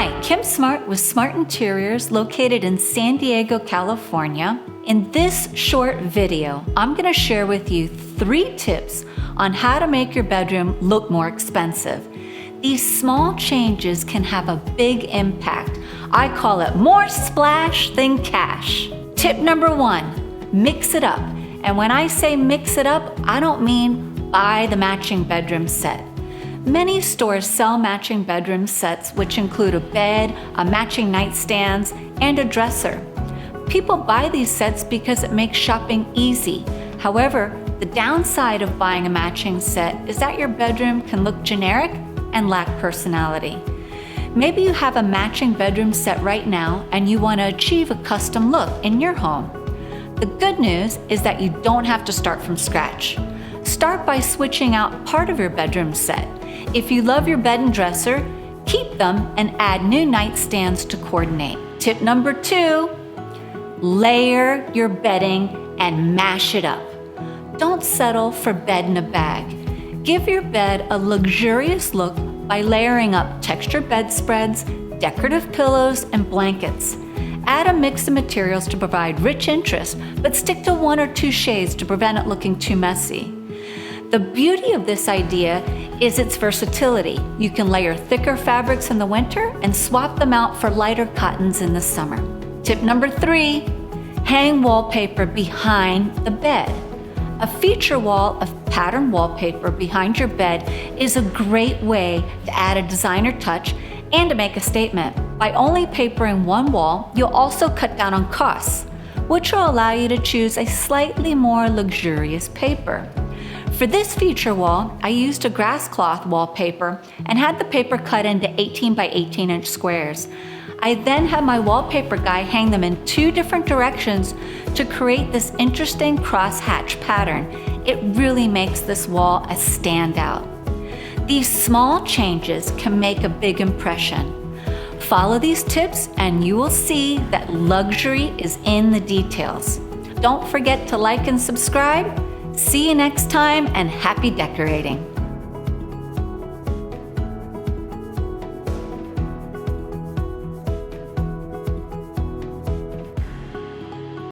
Hi, Kim Smart with Smart Interiors located in San Diego, California. In this short video, I'm going to share with you 3 tips on how to make your bedroom look more expensive. These small changes can have a big impact. I call it more splash than cash. Tip number 1, mix it up. And when I say mix it up, I don't mean buy the matching bedroom set. Many stores sell matching bedroom sets, which include a bed, a matching nightstands, and a dresser. People buy these sets because it makes shopping easy. However, the downside of buying a matching set is that your bedroom can look generic and lack personality. Maybe you have a matching bedroom set right now and you want to achieve a custom look in your home. The good news is that you don't have to start from scratch. Start by switching out part of your bedroom set. If you love your bed and dresser, keep them and add new nightstands to coordinate. Tip number 2, layer your bedding and mash it up. Don't settle for bed in a bag. Give your bed a luxurious look by layering up textured bedspreads, decorative pillows, and blankets. Add a mix of materials to provide rich interest, but stick to 1 or 2 shades to prevent it looking too messy. The beauty of this idea is its versatility. You can layer thicker fabrics in the winter and swap them out for lighter cottons in the summer. Tip number 3, hang wallpaper behind the bed. A feature wall of patterned wallpaper behind your bed is a great way to add a designer touch and to make a statement. By only papering one wall, you'll also cut down on costs, which will allow you to choose a slightly more luxurious paper. For this feature wall, I used a grass cloth wallpaper and had the paper cut into 18 by 18 inch squares. I then had my wallpaper guy hang them in 2 different directions to create this interesting cross-hatch pattern. It really makes this wall a standout. These small changes can make a big impression. Follow these tips and you will see that luxury is in the details. Don't forget to like and subscribe. See you next time and happy decorating.